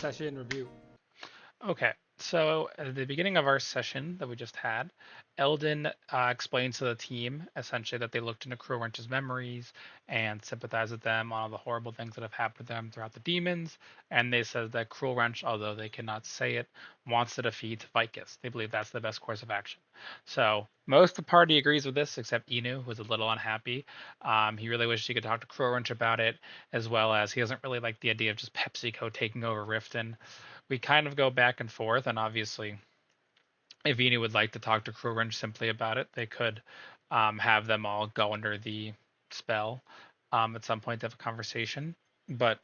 Session review. Okay, so at the beginning of our session that we just had, Eldon explains to the team essentially that they looked into Crow Wrench's memories and sympathized with them on all the horrible things that have happened to them throughout the demons. And they said that Cruel Wrench, although they cannot say it, wants to defeat Vicus. They believe that's the best course of action. So most of the party agrees with this, except Inu, who was a little unhappy. He really wished he could talk to Crow Wrench about it, as well as he doesn't really like the idea of just PepsiCo taking over Riften. We kind of go back and forth, and obviously, if Inu would like to talk to Crew Wrench simply about it, they could have them all go under the spell at some point to have a conversation. But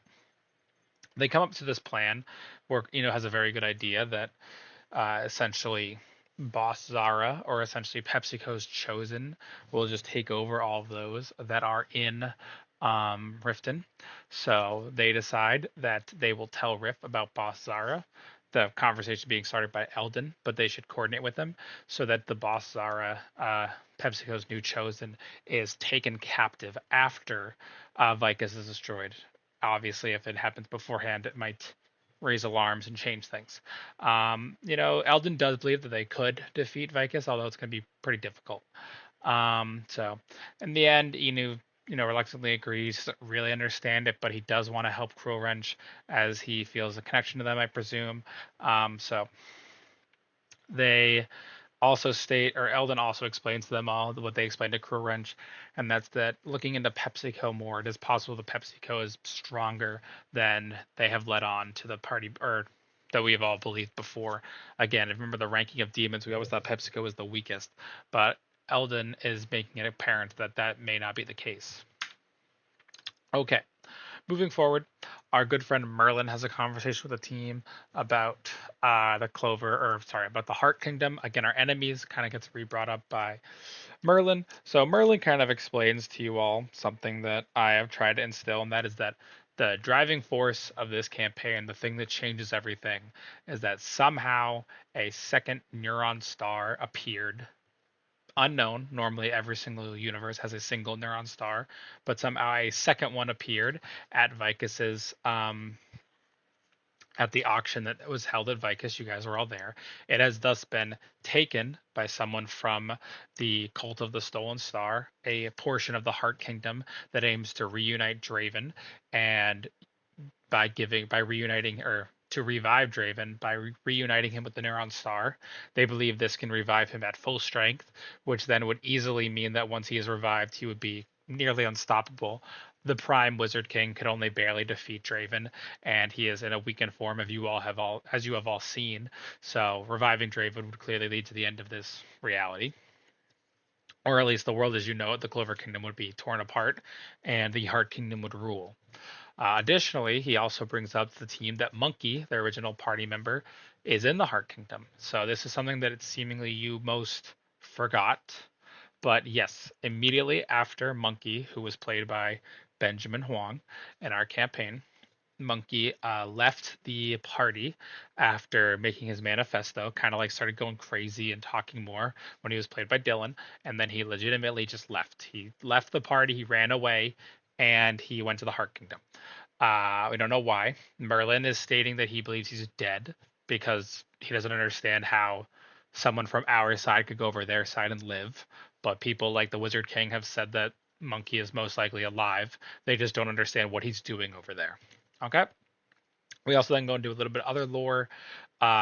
they come up to this plan where has a very good idea that essentially Boss Zara, or essentially PepsiCo's chosen, will just take over all of those that are in Riften. So they decide that they will tell Riff about Boss Zara. The conversation being started by Eldon, but they should coordinate with them so that the Boss Zara, PepsiCo's new chosen, is taken captive after Vicus is destroyed. Obviously, if it happens beforehand, it might raise alarms and change things. Eldon does believe that they could defeat Vicus, although it's going to be pretty difficult. So in the end, Inu, reluctantly agrees, doesn't really understand it, but he does want to help Cruel Wrench as he feels a connection to them, I presume. So they also state, or Eldon also explains to them all what they explained to Cruel Wrench, and that's that looking into PepsiCo more, it is possible that PepsiCo is stronger than they have led on to the party, or that we have all believed before. Again, remember the ranking of demons, we always thought PepsiCo was the weakest, but Eldon is making it apparent that that may not be the case. Okay, moving forward, our good friend Merlin has a conversation with the team about the Clover, or sorry, about the Heart Kingdom. Again, our enemies kind of gets re-brought up by Merlin. So Merlin kind of explains to you all something that I have tried to instill, and that is that the driving force of this campaign, the thing that changes everything, is that somehow a second neuron star appeared unknown. Normally, every single universe has a single neuron star, but somehow a second one appeared at Vicus's at the auction that was held at Vicus. You guys were all there. It has thus been taken by someone from the Cult of the Stolen Star, a portion of the Heart Kingdom that aims to reunite Draven, and by reuniting, or to revive Draven by reuniting him with the Neuron Star. They believe this can revive him at full strength, which then would easily mean that once he is revived, he would be nearly unstoppable. The Prime Wizard King could only barely defeat Draven, and he is in a weakened form, as you have all seen. So reviving Draven would clearly lead to the end of this reality, or at least the world as you know it. The Clover Kingdom would be torn apart, and the Heart Kingdom would rule. Additionally, he also brings up the team that Monkey, their original party member, is in the Heart Kingdom. So this is something that it's seemingly you most forgot. But yes, immediately after Monkey, who was played by Benjamin Huang in our campaign, Monkey left the party after making his manifesto, kind of like started going crazy and talking more when he was played by Dylan, and then he legitimately just left. He left the party, he ran away, and he went to the Heart Kingdom. We don't know why. Merlin is stating that he believes he's dead because he doesn't understand how someone from our side could go over their side and live. But people like the Wizard King have said that Monkey is most likely alive. They just don't understand what he's doing over there. Okay. We also then go into a little bit of other lore.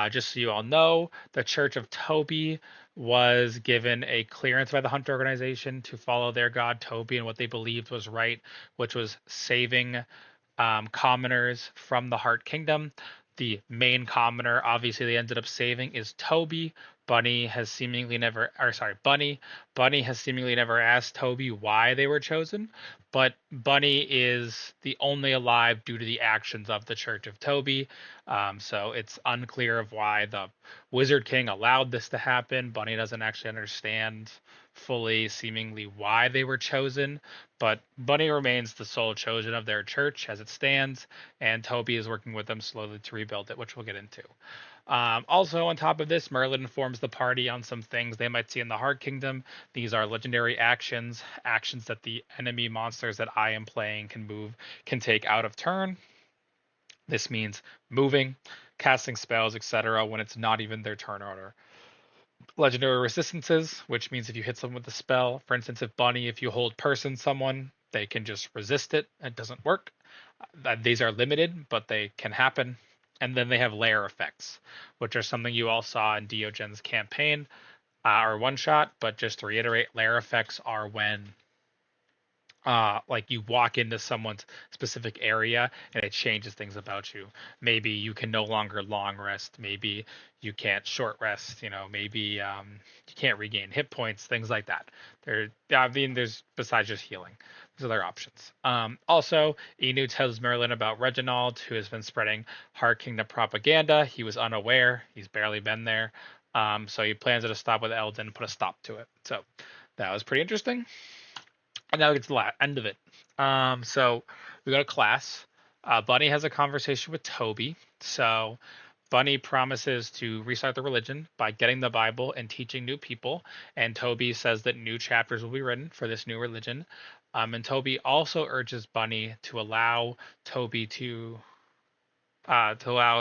Just so you all know, the Church of Toby was given a clearance by the Hunter organization to follow their god Toby and what they believed was right, which was saving commoners from the Heart Kingdom. The main commoner, obviously, they ended up saving is Toby. Bunny has seemingly never, or sorry, Bunny. Bunny has seemingly never asked Toby why they were chosen, but Bunny is the only alive due to the actions of the Church of Toby. So it's unclear of why the Wizard King allowed this to happen. Bunny doesn't actually understand fully, seemingly, why they were chosen, but Bunny remains the sole chosen of their church as it stands, and Toby is working with them slowly to rebuild it, which we'll get into. Also, on top of this, Merlin informs the party on some things they might see in the Heart Kingdom. These are legendary actions, actions that the enemy monsters that I am playing can take out of turn. This means moving, casting spells, etc. when it's not even their turn order. Legendary resistances, which means if you hit someone with a spell, for instance, if Bunny, if you hold person someone, they can just resist it. It doesn't work. These are limited, but they can happen. And then they have layer effects, which are something you all saw in Diogen's campaign or one shot. But just to reiterate, layer effects are when like you walk into someone's specific area and it changes things about you. Maybe you can no longer long rest, maybe you can't short rest, maybe you can't regain hit points, things like that. I mean, there's besides just healing, there's other options. Also, Enu tells Merlin about Reginald, who has been spreading Heart Kingdom propaganda. He was unaware, he's barely been there. So he plans to stop with Eldon, put a stop to it. So that was pretty interesting. And now we get to the end of it. So we go to class. Bunny has a conversation with Toby. So Bunny promises to restart the religion by getting the Bible and teaching new people. And Toby says that new chapters will be written for this new religion. And Toby also urges Bunny to allow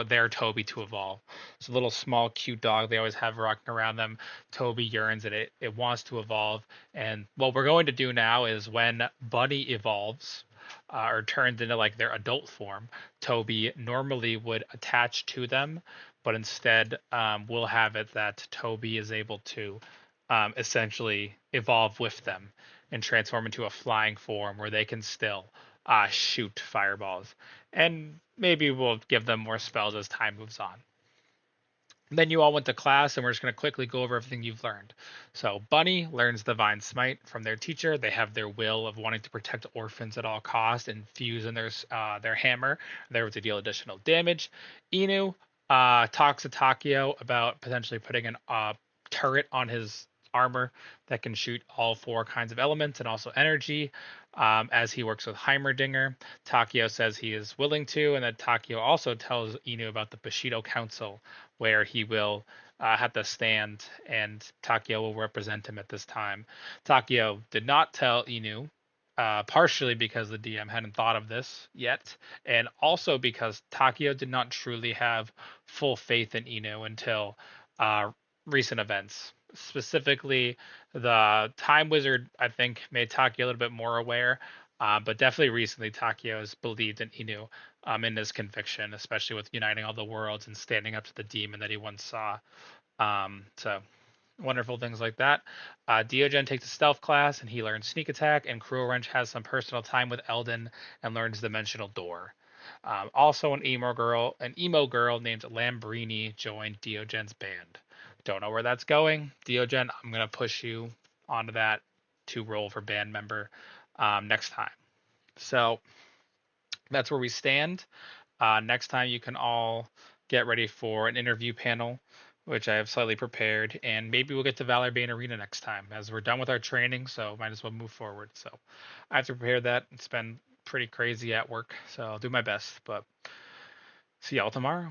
their Toby to evolve. It's a little small, cute dog they always have rocking around them. Toby yearns and it wants to evolve. And what we're going to do now is when Bunny evolves or turns into like their adult form, Toby normally would attach to them, but instead we'll have it that Toby is able to essentially evolve with them and transform into a flying form where they can still shoot fireballs. And maybe we'll give them more spells as time moves on. Then you all went to class, and we're just going to quickly go over everything you've learned. So, Bunny learns Divine Smite from their teacher. They have their will of wanting to protect orphans at all costs and fuse in their hammer, there to deal additional damage. Inu talks to Takio about potentially putting an turret on his armor that can shoot all four kinds of elements and also energy. As he works with Heimerdinger, Takio says he is willing to, and then Takio also tells Inu about the Bushido Council, where he will have to stand, and Takio will represent him at this time. Takio did not tell Inu, partially because the DM hadn't thought of this yet, and also because Takio did not truly have full faith in Inu until uh, recent events. Specifically, the Time Wizard, I think, made Takio a little bit more aware, but definitely recently, Takio has believed in Inu in his conviction, especially with uniting all the worlds and standing up to the demon that he once saw. So wonderful things like that. Diogen takes a stealth class and he learns sneak attack, and Cruel Wrench has some personal time with Eldon and learns Dimensional Door. Also, an emo girl named Lambrini joined Diogen's band. Don't know where that's going. Diogen, I'm gonna push you onto that to roll for band member next time. So that's where we stand. Next time, you can all get ready for an interview panel, which I have slightly prepared, and maybe we'll get to Valorbane Arena next time, as we're done with our training, so might as well move forward. So I have to prepare that. It's been pretty crazy at work, so I'll do my best. But see y'all tomorrow.